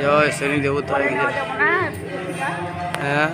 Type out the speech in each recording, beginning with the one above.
জয় শনি দেবতা হয়ে গেছে। হ্যাঁ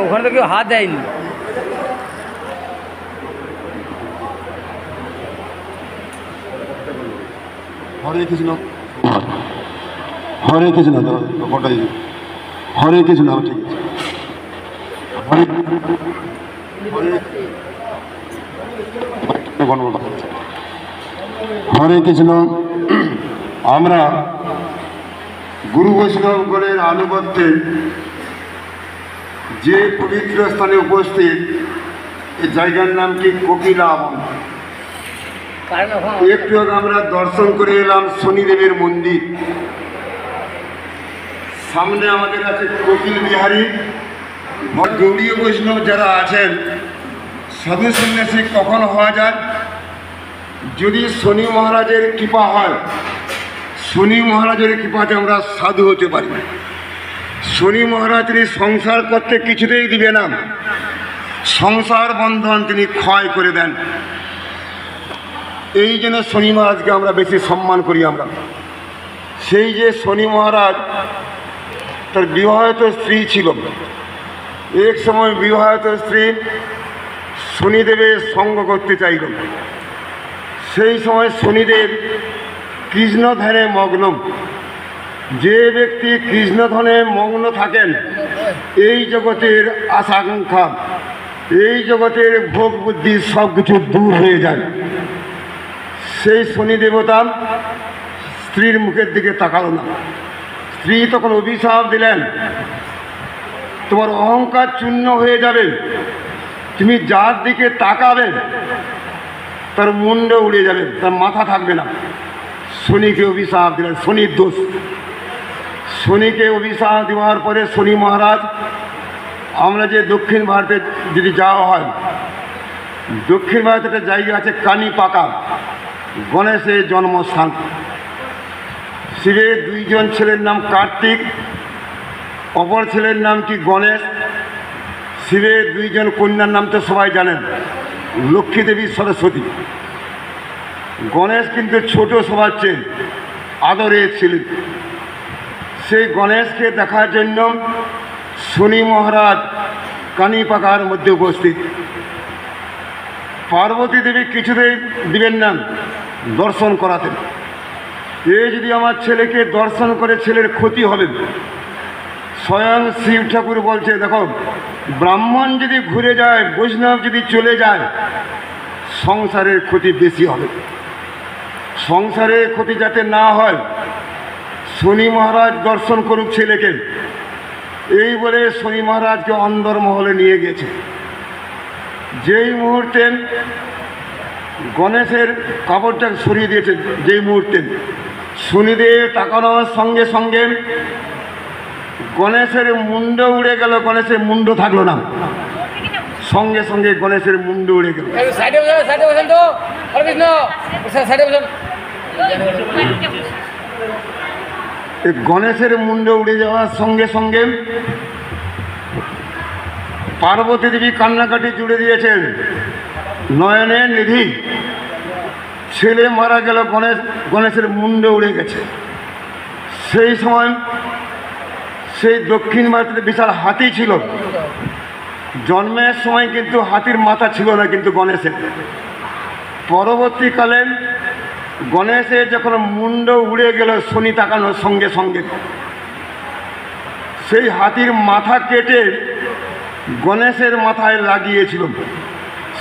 ওখানে তো কেউ হাত দেয়নি। হরে কৃষ্ণ হরে কৃষ্ণ হরে কৃষ্ণ ঠিক আছে। হরে কৃষ্ণ। আমরা গুরু বৈষ্ণবগণের আনুগত্যে যে পবিত্র স্থানে উপস্থিত, এই জায়গার নাম কি কোকিলাবন। একটু আগে আমরা দর্শন করে এলাম শনিদেবের মন্দির। সামনে আমাদের আছে কোকিল বিহারী। গৌড়ীয় বৈষ্ণব যারা আছেন, সাধু সন্ন্যাসী কখন হওয়া যায়? যদি শনি মহারাজের কৃপা হয়। শনি মহারাজের কৃপাতে আমরা সাধু হতে পারি। শনি মহারাজ তিনি সংসার করতে কিছুতেই দিবে না, সংসার বন্ধন তিনি ক্ষয় করে দেন। এই জন্য শনি মহারাজকে আমরা বেশি সম্মান করি। আমরা সেই যে শনি মহারাজ, তার বিবাহিত স্ত্রী ছিল। এক সময় বিবাহিত স্ত্রী শনিদেবের সঙ্গ করতে চাইল। সেই সময় শনিদেব কৃষ্ণ ধ্যানে মগ্ন। যে ব্যক্তি কৃষ্ণ ধ্যানে মগ্ন থাকেন, এই জগতের আশা আকাঙ্ক্ষা এই জগতের ভোগ বুদ্ধি সব কিছু দূর হয়ে যায়। সেই শনি দেবতা স্ত্রীর মুখের দিকে তাকালো না। স্ত্রী তখন অভিশাপ দিলেন, তোমার অহংকার চূর্ণ হয়ে যাবে, তুমি যার দিকে তাকাবে তার মুন্ড উড়ে যাবে, তার মাথা থাকবে না। শনিকে অভিশাপ দিলেন, শনির দোষ। শনিকে অভিশাপ দেওয়ার পরে শনি মহারাজ, আমরা যে দক্ষিণ ভারতে যদি যাওয়া হয়, দক্ষিণ ভারতে একটা জায়গা আছে কানিপাকা, গণেশের জন্মস্থান। শিবের দুইজন ছেলের নাম কার্তিক, অপর ছেলের নাম কি গণেশ। শিবের দুইজন কন্যার নাম তো সবাই জানেন, লক্ষ্মী দেবী, সরস্বতী। গণেশ কিন্তু ছোট সবার চেয়ে আদরের ছিলেন। সেই গণেশকে দেখার জন্য শনি মহারাজ কানিপাকার মধ্যে উপস্থিত। পার্বতী দেবী কিছুতেই দিবেন না দর্শন করাতেন। এ যদি আমার ছেলেকে দর্শন করে ছেলের ক্ষতি হবে। স্বয়ং শিব ঠাকুর বলছে, দেখো, ব্রাহ্মণ যদি ঘুরে যায়, বৈষ্ণব যদি চলে যায়, সংসারের ক্ষতি বেশি হবে। সংসারের ক্ষতি যাতে না হয়, শনি মহারাজ দর্শন করুক ছেলেকে। এই বলে শনি মহারাজকে অন্দরমহলে নিয়ে গেছে। যেই মুহূর্তে গণেশের কাপড়টা সরিয়ে দিয়েছে, যেই মুহূর্তে শনিদেব তাকানোর সঙ্গে সঙ্গে গণেশের মুন্ড উড়ে গেল, গণেশের মুন্ড থাকলো না, সঙ্গে সঙ্গে গণেশের মুন্ড উড়ে গেল। গণেশের মুন্ড উড়ে যাওয়ার সঙ্গে সঙ্গে পার্বতী দেবী কান্নাকাটি জুড়ে দিয়েছেন, নয়নের নিধি, ছেলে মারা গেল, গণেশের মুন্ড উড়ে গেছে। সেই সময় সেই দক্ষিণ ভারতের বিশাল হাতি ছিল। জন্মের সময় কিন্তু হাতির মাথা ছিল না কিন্তু গণেশের। পরবর্তীকালে গণেশের যখন মুন্ড উড়ে গেল শনি তাকানোর সঙ্গে সঙ্গে, সেই হাতির মাথা কেটে গণেশের মাথায় লাগিয়েছিল।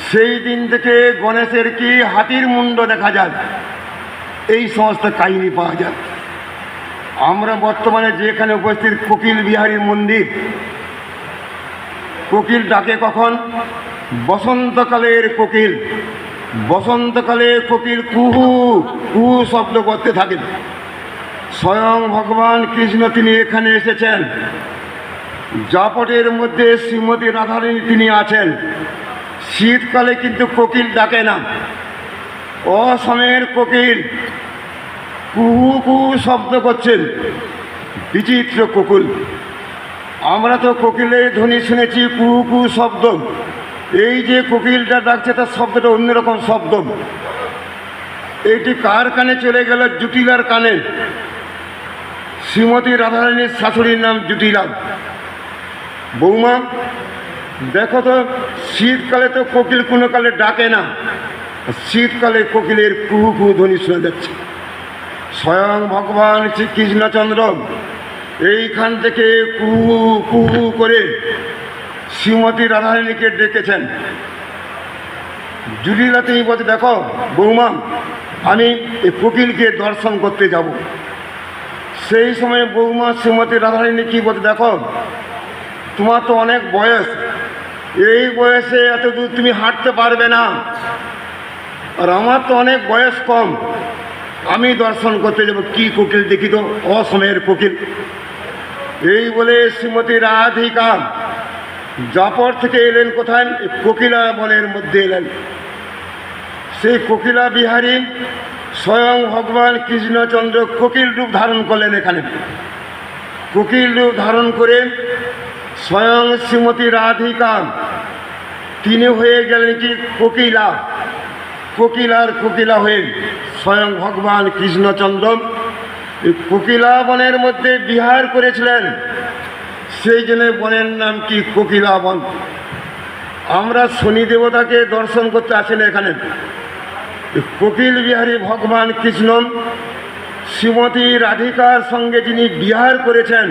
সেই দিন থেকে গণেশের কি হাতির মুন্ড দেখা যায়, এই সমস্ত কাহিনী পাওয়া যায়। আমরা বর্তমানে যেখানে উপস্থিত কোকিল বিহারীর মন্দির, কোকিল ডাকে কখন? বসন্তকালের কোকিল। বসন্তকালে কোকিল কুহু কুহু শব্দ করতে থাকেন। স্বয়ং ভগবান কৃষ্ণ তিনি এখানে এসেছেন। জাপটের মধ্যে শ্রীমতী রাধারানী তিনি আছেন। শীতকালে কিন্তু কোকিল ডাকে না, অসমের কোকিল কুহু কুহু শব্দ করছেন, বিচিত্র কোকিল। আমরা তো কোকিলের ধ্বনি শুনেছি, কুহু কুহু শব্দ। এই যে কোকিলটা ডাকছে তার শব্দটা অন্যরকম শব্দ। এইটি কার কানে চলে গেল? জুটিলার কানে। শ্রীমতী রাধারানীর শাশুড়ির নাম জুটিলা। বৌমা দেখো তো, শীতকালে তো কোকিল কোনো কালে ডাকে না, শীতকালে কোকিলের কুহু কুহু ধ্বনি শোনা যাচ্ছে। স্বয়ং ভগবান শ্রী কৃষ্ণচন্দ্র এইখান থেকে কুহু কুহু করে শ্রীমতী রাধারানীকে ডেকেছেন। জুটিলা তিনি বলতে, দেখো বৌমা, আমি এই কোকিলকে দর্শন করতে যাব। সেই সময় বৌমা শ্রীমতী রাধারানী কি বলতে, দেখো তোমার তো অনেক বয়স, এই বয়সে এত দূর তুমি হাঁটতে পারবে না, আর আমার তো অনেক বয়স কম, আমি দর্শন করতে যাব। কি কোকিল দেখি তো, অসমের কোকিল। এই বলে শ্রীমতী রাধিকা জাপর থেকে এলেন কোথায়? কোকিলা বনের মধ্যে এলেন। সেই কোকিলা বিহারী স্বয়ং ভগবান কৃষ্ণচন্দ্র কোকিল রূপ ধারণ করলেন এখানে। কোকিল রূপ ধারণ করে স্বয়ং শ্রীমতী রাধিকা তিনি হয়ে গেলেন কি কোকিলা। কোকিলার কোকিলা হয়ে স্বয়ং ভগবান কৃষ্ণচন্দ্র এই কোকিলা বনের মধ্যে বিহার করেছিলেন। সেই জন্য বনের নাম কি কোকিলা বন। আমরা শনি দেবতাকে দর্শন করতে আসেন এখানে। কোকিল বিহারী ভগবান কৃষ্ণ শ্রীমতী রাধিকার সঙ্গে যিনি বিহার করেছেন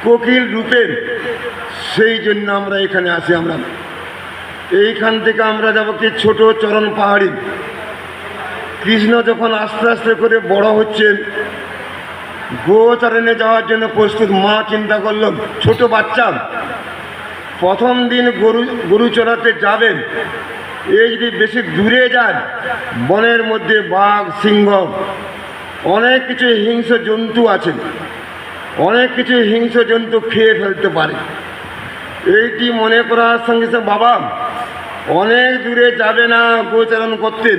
কোকিল রূপে, সেই জন্য আমরা এখানে আসি। আমরা এইখান থেকে আমরা যাব কি ছোট চরণ পাহাড়ি। কৃষ্ণ যখন আস্তে আস্তে করে বড় হচ্ছেন, গোচারণে যাওয়ার জন্য প্রস্তুত, মা চিন্তা করলো ছোট বাচ্চা প্রথম দিন গরু চড়াতে যাবেন, এই যদি বেশি দূরে যায় বনের মধ্যে বাঘ সিংহ অনেক কিছু হিংস্র জন্তু আছে, অনেক কিছু হিংস্র জন্তু খেয়ে ফেলতে পারে। এইটি মনে করার সঙ্গে সঙ্গে বাবা অনেক দূরে যাবে না গোচারণ করতেন।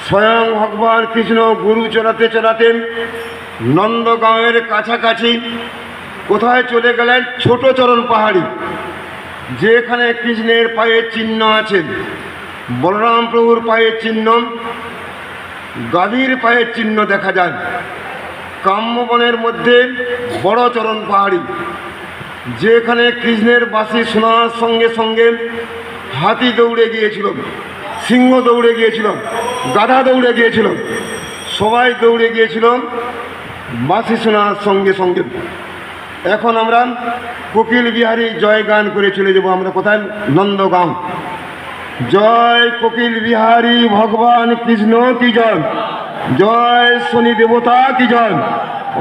স্বয়ং ভগবান কৃষ্ণ গরু চড়াতে চড়াতেন নন্দগাঁওয়ের কাছাকাছি কোথায় চলে গেলেন, ছোট চরণ পাহাড়ি, যেখানে কৃষ্ণের পায়ের চিহ্ন আছে, বলরাম প্রভুর পায়ের চিহ্ন, গাভীর পায়ের চিহ্ন দেখা যায়। কাম্যবনের মধ্যে বড় চরণ পাহাড়ি, যেখানে কৃষ্ণের বাঁশি শোনার সঙ্গে সঙ্গে হাতি দৌড়ে গিয়েছিল, সিংহ দৌড়ে গিয়েছিল, গাধা দৌড়ে গিয়েছিল, সবাই দৌড়ে গিয়েছিল বাঁশি শোনার সঙ্গে সঙ্গে। এখন আমরা কোকিল বিহারী জয় গান করে চলে যাব আমরা কোথায়, নন্দগাঁও। জয় কোকিল বিহারী ভগবান কৃষ্ণ কি জয়, জয় শনি দেবতা কি জয়,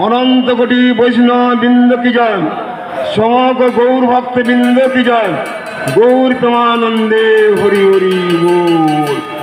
অনন্ত কোটি বৈষ্ণব বৃন্দ কি জয়, সমগ্র গৌর ভক্ত বৃন্দ কি জয়, গৌর প্রেমানন্দে হরি হরি বল।